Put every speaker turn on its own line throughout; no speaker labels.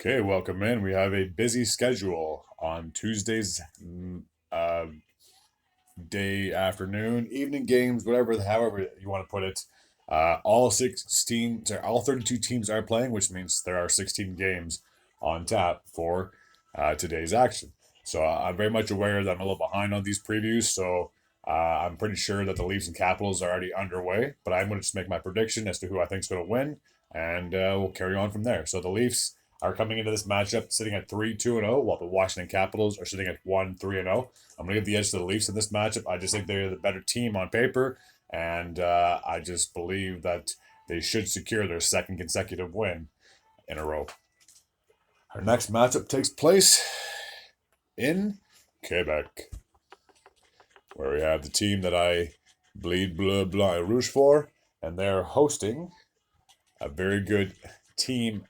Okay, welcome in. We have a busy schedule on Tuesdays, uh, day, afternoon, evening games, however you want to put it. All 32 teams are playing, which means there are 16 games on tap for today's action. So I'm very much aware that I'm a little behind on these previews. So I'm pretty sure that the Leafs and Capitals are already underway. But I'm going to just make my prediction as to who I think is going to win, and we'll carry on from there. So the Leafs are coming into this matchup sitting at 3-2-0, while the Washington Capitals are sitting at 1-3-0. I'm going to give the edge to the Leafs in this matchup. I just think they're the better team on paper, and I just believe that they should secure their second consecutive win in a row. Our next matchup takes place in Quebec, where we have the team that I bleed blah blah rouge for, and they're hosting a very good team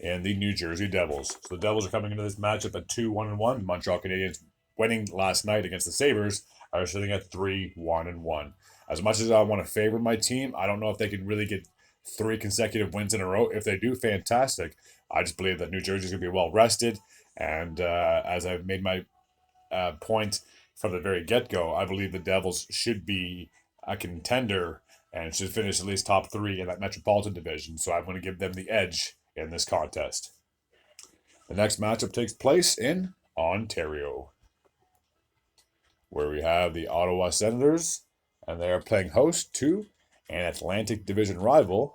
in the New Jersey Devils. So the Devils are coming into this matchup at 2-1-1. Montreal Canadiens winning last night against the Sabres are sitting at 3-1-1. As much as I want to favor my team, I don't know if they can really get 3 consecutive wins in a row. If they do, fantastic. I just believe that New Jersey's going to be well rested. And as I've made my point from the very get go, I believe the Devils should be a contender and should finish at least top 3 in that Metropolitan Division. So I'm going to give them the edge in this contest. The next matchup takes place in Ontario, where we have the Ottawa Senators, and they are playing host to an Atlantic Division rival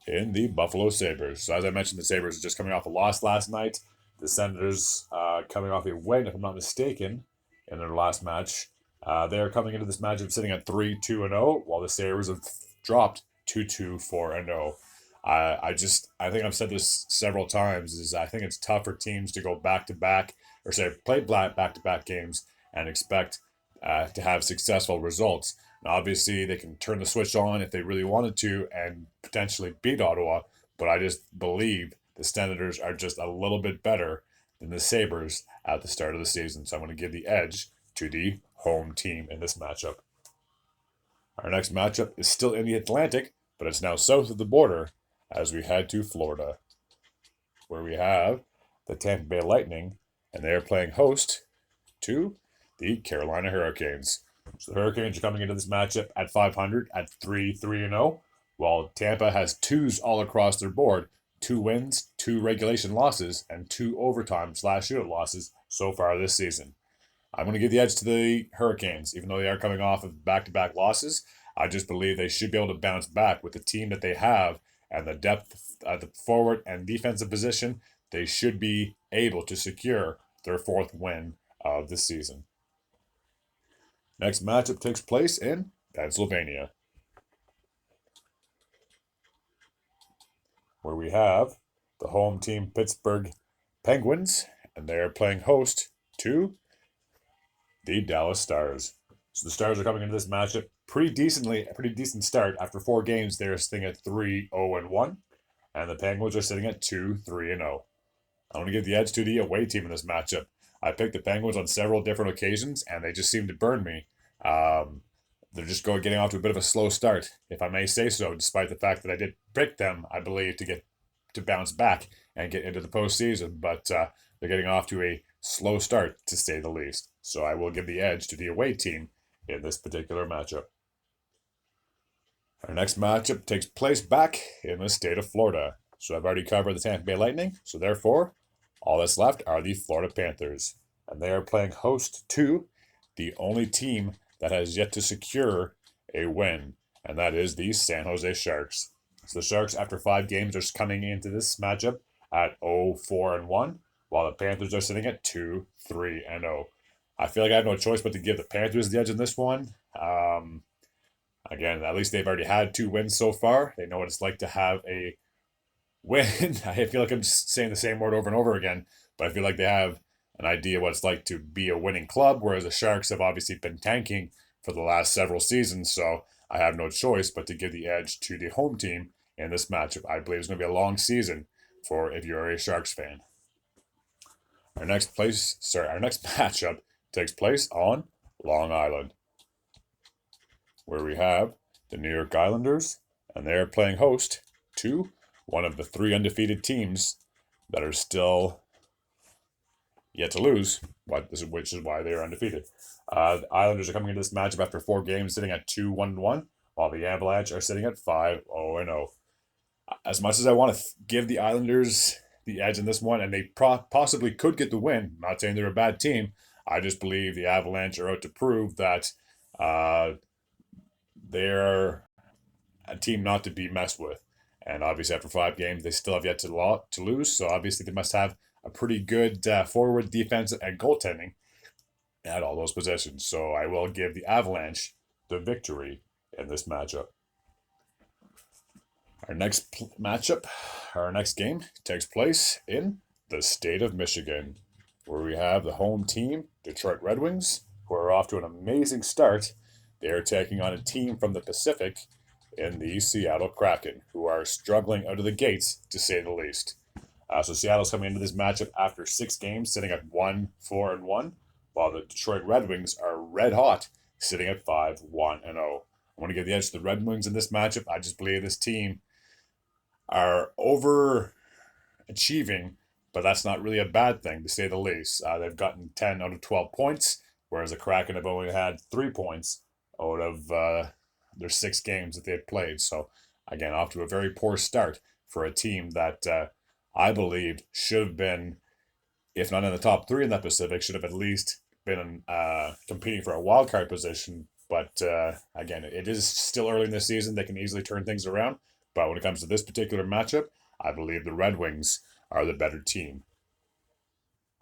in the Buffalo Sabres. So as I mentioned, the Sabres are just coming off a loss last night. The Senators coming off a win, if I'm not mistaken, in their last match. They are coming into this matchup sitting at 3-2-0, while the Sabres have dropped 2-2-4-0. I think I've said this several times, is I think it's tough for teams to go back to back, or say play back to back games and expect to have successful results. Now, obviously, they can turn the switch on if they really wanted to and potentially beat Ottawa, but I just believe the Senators are just a little bit better than the Sabres at the start of the season. So I'm going to give the edge to the home team in this matchup. Our next matchup is still in the Atlantic, but it's now south of the border as we head to Florida, where we have the Tampa Bay Lightning, and they are playing host to the Carolina Hurricanes. So the Hurricanes are coming into this matchup at 500 at 3-3-0, while Tampa has twos all across their board, 2 wins, 2 regulation losses, and 2 overtime/shootout losses so far this season. I'm going to give the edge to the Hurricanes, even though they are coming off of back-to-back losses. I just believe they should be able to bounce back with the team that they have and the depth at the forward and defensive position. They should be able to secure their 4th win of the season. Next matchup takes place in Pennsylvania, where we have the home team Pittsburgh Penguins, and they are playing host to the Dallas Stars. So the Stars are coming into this matchup a pretty decent start. After 4 games, they're sitting at 3-0-1, and the Penguins are sitting at 2-3-0. I want to give the edge to the away team in this matchup. I picked the Penguins on several different occasions, and they just seem to burn me. They're just getting off to a bit of a slow start, if I may say so, despite the fact that I did pick them, I believe, to bounce back and get into the postseason. But they're getting off to a slow start, to say the least. So I will give the edge to the away team in this particular matchup. Our next matchup takes place back in the state of Florida. So I've already covered the Tampa Bay Lightning, so therefore, all that's left are the Florida Panthers. And they are playing host to the only team that has yet to secure a win, and that is the San Jose Sharks. So the Sharks, after 5 games, are coming into this matchup at 0-4-1, while the Panthers are sitting at 2-3-0. I feel like I have no choice but to give the Panthers the edge in this one. Again, at least they've already had 2 wins so far. They know what it's like to have a win. I feel like I'm just saying the same word over and over again, but I feel like they have an idea what it's like to be a winning club, whereas the Sharks have obviously been tanking for the last several seasons, so I have no choice but to give the edge to the home team in this matchup. I believe it's going to be a long season for if you're a Sharks fan. Our next matchup takes place on Long Island, where we have the New York Islanders, and they are playing host to one of the 3 undefeated teams that are still yet to lose, which is why they are undefeated. The Islanders are coming into this matchup after 4 games, sitting at 2-1-1, while the Avalanche are sitting at 5-0-0. As much as I want to give the Islanders the edge in this one, and they possibly could get the win, not saying they're a bad team, I just believe the Avalanche are out to prove that they're a team not to be messed with. And obviously, after 5 games, they still have yet to lose. So obviously, they must have a pretty good forward, defense, and goaltending at all those positions. So I will give the Avalanche the victory in this matchup. Our next matchup, our next game, takes place in the state of Michigan, where we have the home team, Detroit Red Wings, who are off to an amazing start. They are taking on a team from the Pacific in the Seattle Kraken, who are struggling out of the gates, to say the least. So Seattle's coming into this matchup after 6 games, sitting at 1-4-1, while the Detroit Red Wings are red hot, sitting at 5-1-0. I want to give the edge to the Red Wings in this matchup. I just believe this team are overachieving, but that's not really a bad thing, to say the least. They've gotten 10 out of 12 points, whereas the Kraken have only had 3 points out of their 6 games that they've played. So, again, off to a very poor start for a team that I believe should have been, if not in the top 3 in that Pacific, should have at least been competing for a wild card position. But again, it is still early in the season. They can easily turn things around. But when it comes to this particular matchup, I believe the Red Wings are the better team.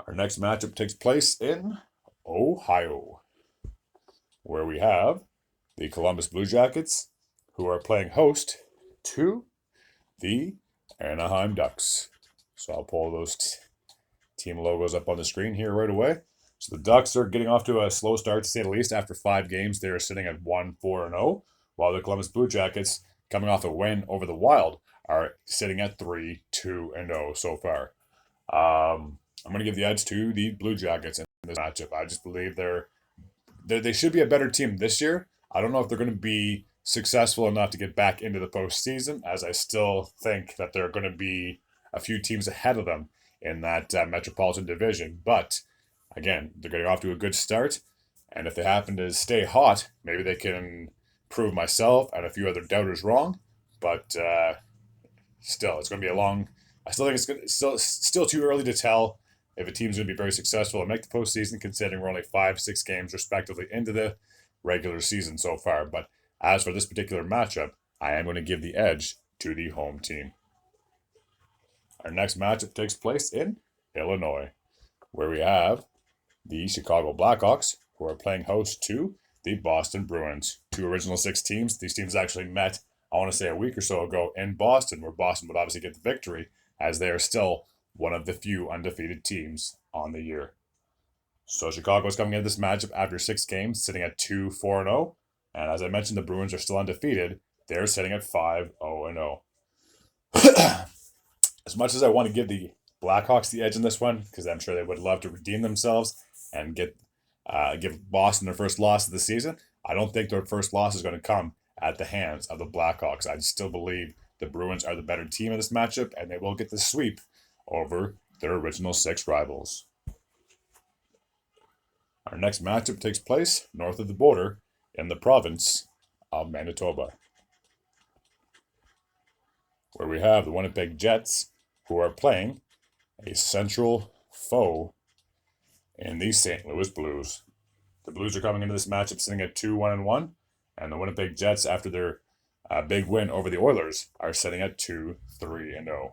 Our next matchup takes place in Ohio, where we have the Columbus Blue Jackets, who are playing host to the Anaheim Ducks. So I'll pull those team logos up on the screen here right away. So the Ducks are getting off to a slow start, to say the least. After 5 games, they are sitting at 1-4-0, while the Columbus Blue Jackets, coming off a win over the Wild, are sitting at 3-2-0 so far. I'm going to give the edge to the Blue Jackets in this matchup. I just believe they should be a better team this year. I don't know if they're going to be successful enough to get back into the postseason, as I still think that there are going to be a few teams ahead of them in that Metropolitan Division. But again, they're getting off to a good start, and if they happen to stay hot, maybe they can prove myself and a few other doubters wrong. But still, it's going to be a long. I still think it's still too early to tell if a team's going to be very successful and make the postseason, considering we're only 5-6 games respectively into the regular season so far. But as for this particular matchup, I am going to give the edge to the home team. Our next matchup takes place in Illinois, where we have the Chicago Blackhawks, who are playing host to the Boston Bruins. 2 original 6 teams. These teams actually met, I want to say, a week or so ago in Boston, where Boston would obviously get the victory, as they are still one of the few undefeated teams on the year. So Chicago is coming into this matchup after 6 games, sitting at 2-4-0. And as I mentioned, the Bruins are still undefeated. They're sitting at 5-0-0. As much as I want to give the Blackhawks the edge in this one, because I'm sure they would love to redeem themselves and give Boston their first loss of the season, I don't think their first loss is going to come at the hands of the Blackhawks. I still believe the Bruins are the better team in this matchup, and they will get the sweep over their original 6 rivals. Our next matchup takes place north of the border in the province of Manitoba, where we have the Winnipeg Jets, who are playing a central foe in the St. Louis Blues. The Blues are coming into this matchup sitting at 2-1-1, and the Winnipeg Jets, after their big win over the Oilers, are sitting at 2-3-0.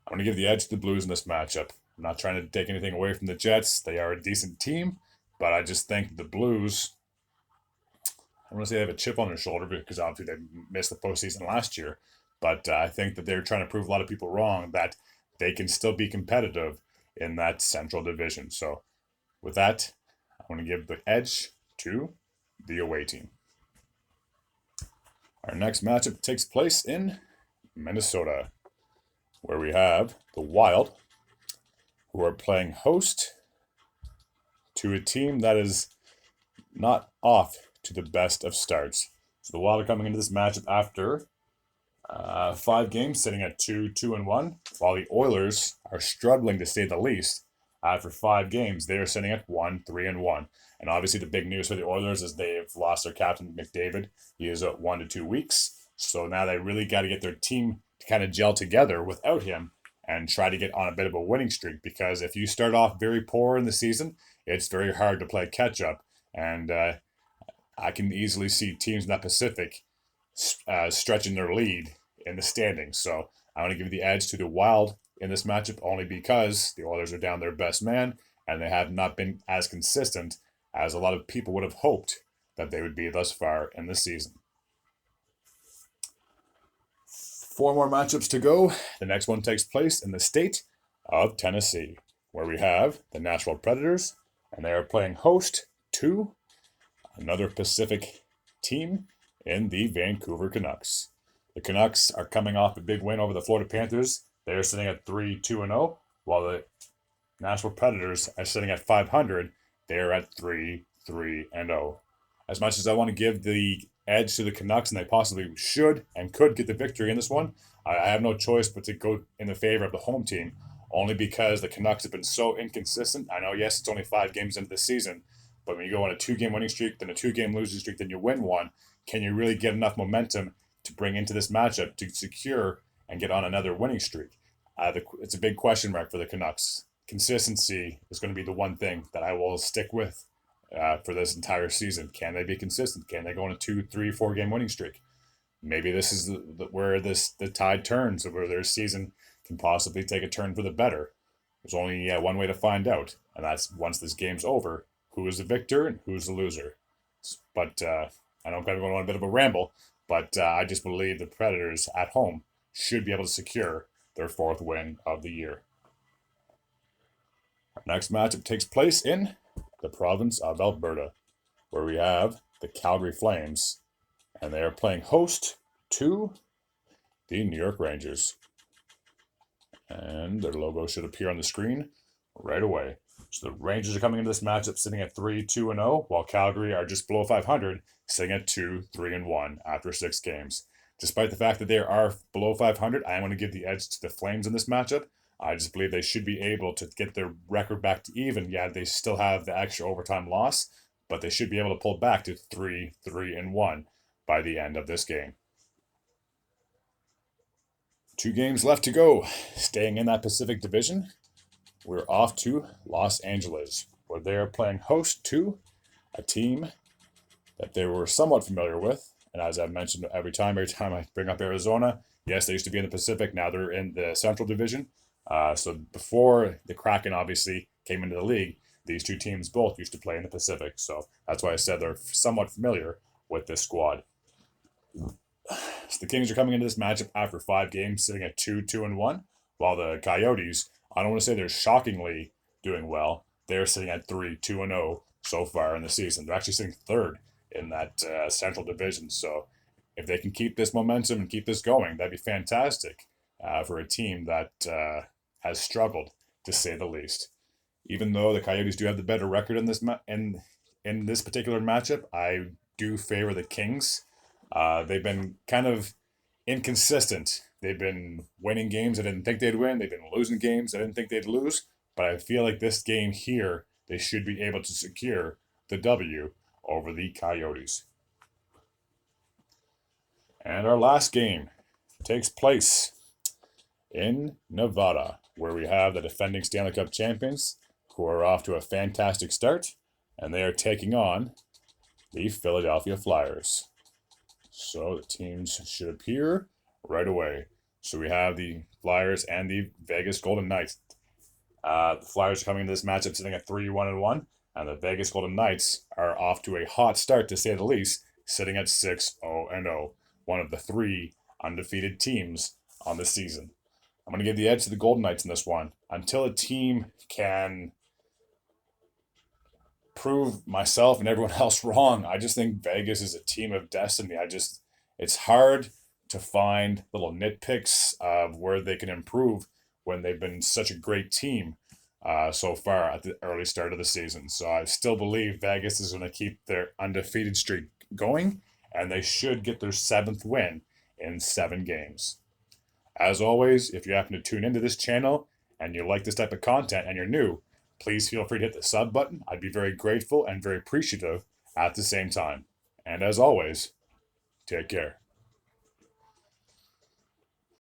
I'm going to give the edge to the Blues in this matchup. I'm not trying to take anything away from the Jets. They are a decent team, but I just think the Blues, I want to say they have a chip on their shoulder because obviously they missed the postseason last year. But I think that they're trying to prove a lot of people wrong that they can still be competitive in that Central Division. So with that, I want to give the edge to the away team. Our next matchup takes place in Minnesota, where we have the Wild, who are playing host to a team that is not off to the best of starts. So the Wild are coming into this matchup after 5 games sitting at 2-1, while the Oilers are struggling to say the least. After 5 games, they are sitting at 1-3-1. And obviously, the big news for the Oilers is they've lost their captain, McDavid. He is out 1 to 2 weeks. So now they really got to get their team to kind of gel together without him and try to get on a bit of a winning streak. Because if you start off very poor in the season, it's very hard to play catch up. And I can easily see teams in that Pacific stretching their lead in the standings. So I want to give the edge to the Wild in this matchup only because the Oilers are down their best man and they have not been as consistent as a lot of people would have hoped that they would be thus far in the season. 4 more matchups to go. The next one takes place in the state of Tennessee, where we have the Nashville Predators, and they are playing host to another Pacific team in the Vancouver Canucks. The Canucks are coming off a big win over the Florida Panthers. They are sitting at 3-2-0, while the Nashville Predators are sitting at 500. They are at 3-3-0. As much as I want to give the edge to the Canucks, and they possibly should and could get the victory in this one, I have no choice but to go in the favor of the home team, only because the Canucks have been so inconsistent. I know, yes, it's only 5 games into the season, but when you go on a 2-game winning streak, then a 2-game losing streak, then you win one, can you really get enough momentum to bring into this matchup to secure and get on another winning streak? It's a big question mark for the Canucks. Consistency is going to be the one thing that I will stick with for this entire season. Can they be consistent? Can they go on a 2, 3, 4-game winning streak? Maybe this is where the tide turns, where their season can possibly take a turn for the better. There's only one way to find out, and that's once this game's over, who is the victor and who's the loser. But I know I'm kind of going on a bit of a ramble, but I just believe the Predators at home should be able to secure their 4th win of the year. Our next matchup takes place in the province of Alberta, where we have the Calgary Flames, and they are playing host to the New York Rangers. And their logo should appear on the screen right away. So the Rangers are coming into this matchup sitting at 3-2-0, while Calgary are just below 500, sitting at 2-3-1 after 6 games. Despite the fact that they are below 500, I am going to give the edge to the Flames in this matchup. I just believe they should be able to get their record back to even. Yeah, they still have the extra overtime loss, but they should be able to pull back to 3-3-1 by the end of this game. 2 games left to go. Staying in that Pacific Division, we're off to Los Angeles, where they are playing host to a team that they were somewhat familiar with. And as I've mentioned every time I bring up Arizona, yes, they used to be in the Pacific. Now they're in the Central Division. So before the Kraken obviously came into the league, these two teams both used to play in the Pacific. So that's why I said they're somewhat familiar with this squad. So the Kings are coming into this matchup after 5 games, sitting at 2-2-1, while the Coyotes, I don't want to say they're shockingly doing well. They're sitting at 3-2-0 so far in the season. They're actually sitting 3rd in that Central Division. So if they can keep this momentum and keep this going, that'd be fantastic for a team that has struggled, to say the least. Even though the Coyotes do have the better record in this in this particular matchup, I do favor the Kings. They've been kind of inconsistent. They've been winning games I didn't think they'd win. They've been losing games I didn't think they'd lose. But I feel like this game here, they should be able to secure the W over the Coyotes. And our last game takes place in Nevada, where we have the defending Stanley Cup champions, who are off to a fantastic start, and they are taking on the Philadelphia Flyers. So the teams should appear right away. So we have the Flyers and the Vegas Golden Knights. The Flyers are coming into this matchup sitting at 3-1-1, and the Vegas Golden Knights are off to a hot start, to say the least, sitting at 6-0-0, one of the 3 undefeated teams on the season. I'm going to give the edge to the Golden Knights in this one. Until a team can prove myself and everyone else wrong, I just think Vegas is a team of destiny. It's hard to find little nitpicks of where they can improve when they've been such a great team so far at the early start of the season. So I still believe Vegas is going to keep their undefeated streak going, and they should get their 7th win in 7 games. As always, if you happen to tune into this channel and you like this type of content and you're new, please feel free to hit the sub button. I'd be very grateful and very appreciative at the same time. And as always, take care.